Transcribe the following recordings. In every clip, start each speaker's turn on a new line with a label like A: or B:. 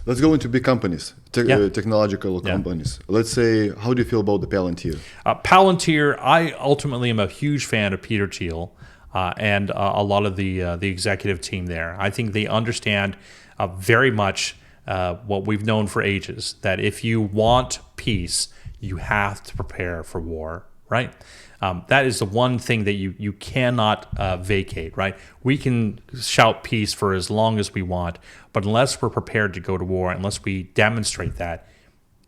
A: Let's go into big companies, technological
B: Yeah.
A: companies. Let's say, how do you feel about the Palantir?
B: Palantir, I ultimately am a huge fan of Peter Thiel and a lot of the executive team there. I think they understand very much what we've known for ages, that if you want peace, you have to prepare for war, right? That is the one thing that you cannot vacate, right? We can shout peace for as long as we want, but unless we're prepared to go to war, unless we demonstrate that,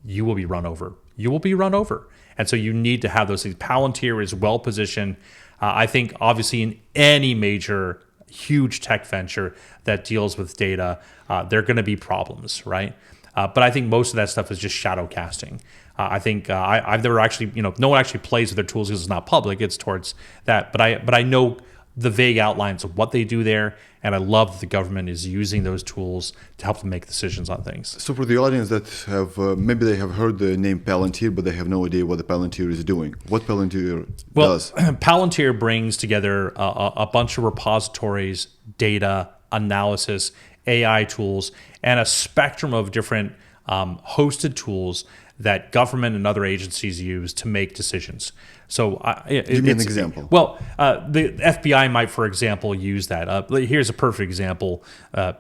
B: you will be run over. You will be run over. And so you need to have those things. Palantir is well positioned. I think obviously in any major, huge tech venture that deals with data, there are going to be problems, right? But I think most of that stuff is just shadow casting. I think I've never actually, no one actually plays with their tools because it's not public. It's towards that. But I know the vague outlines of what they do there, and I love that the government is using those tools to help them make decisions on things.
A: So for the audience that have, maybe they have heard the name Palantir, but they have no idea what the Palantir is doing. What Palantir does?
B: Palantir brings together a bunch of repositories, data, analysis, AI tools, and a spectrum of different hosted tools that government and other agencies use to make decisions. So
A: give me an example.
B: Well, the FBI might, for example, use that. Here's a perfect example.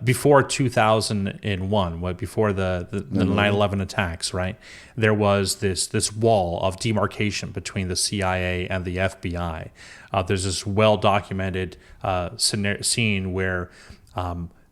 B: Before 2001, before the 9/11 attacks, right? There was this wall of demarcation between the CIA and the FBI. There's this well-documented scene where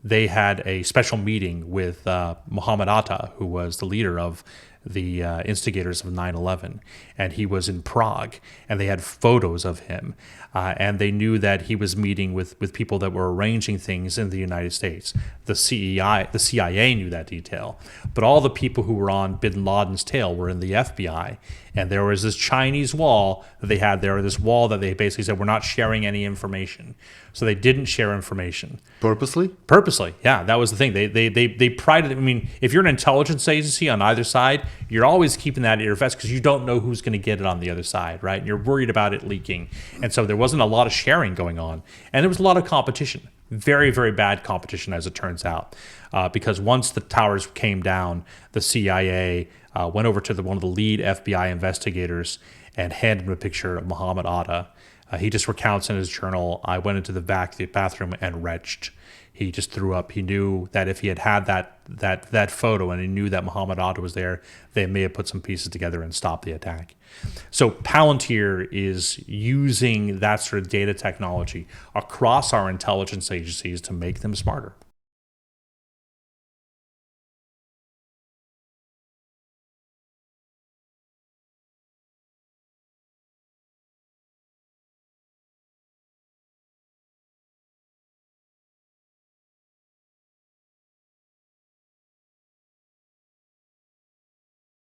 B: they had a special meeting with Muhammad Atta, who was the leader of the instigators of 9/11, and he was in Prague, and they had photos of him, and they knew that he was meeting with people that were arranging things in the United States. The CIA knew that detail, but all the people who were on bin Laden's tail were in the FBI, and there was this Chinese wall that they had there, this wall that they basically said, we're not sharing any information. So they didn't share information.
A: Purposely?
B: Purposely, yeah, that was the thing. They prided. I mean, if you're an intelligence agency on either side, you're always keeping that at your vest because you don't know who's going to get it on the other side, right? And you're worried about it leaking. And so there wasn't a lot of sharing going on, and there was a lot of competition. Very, very bad competition, as it turns out, because once the towers came down, the CIA went over to one of the lead FBI investigators and handed him a picture of Muhammad Atta. He just recounts in his journal, I went into the bathroom and retched. He just threw up. He knew that if he had that photo and he knew that Muhammad Atta was there, they may have put some pieces together and stopped the attack. So Palantir is using that sort of data technology across our intelligence agencies to make them smarter.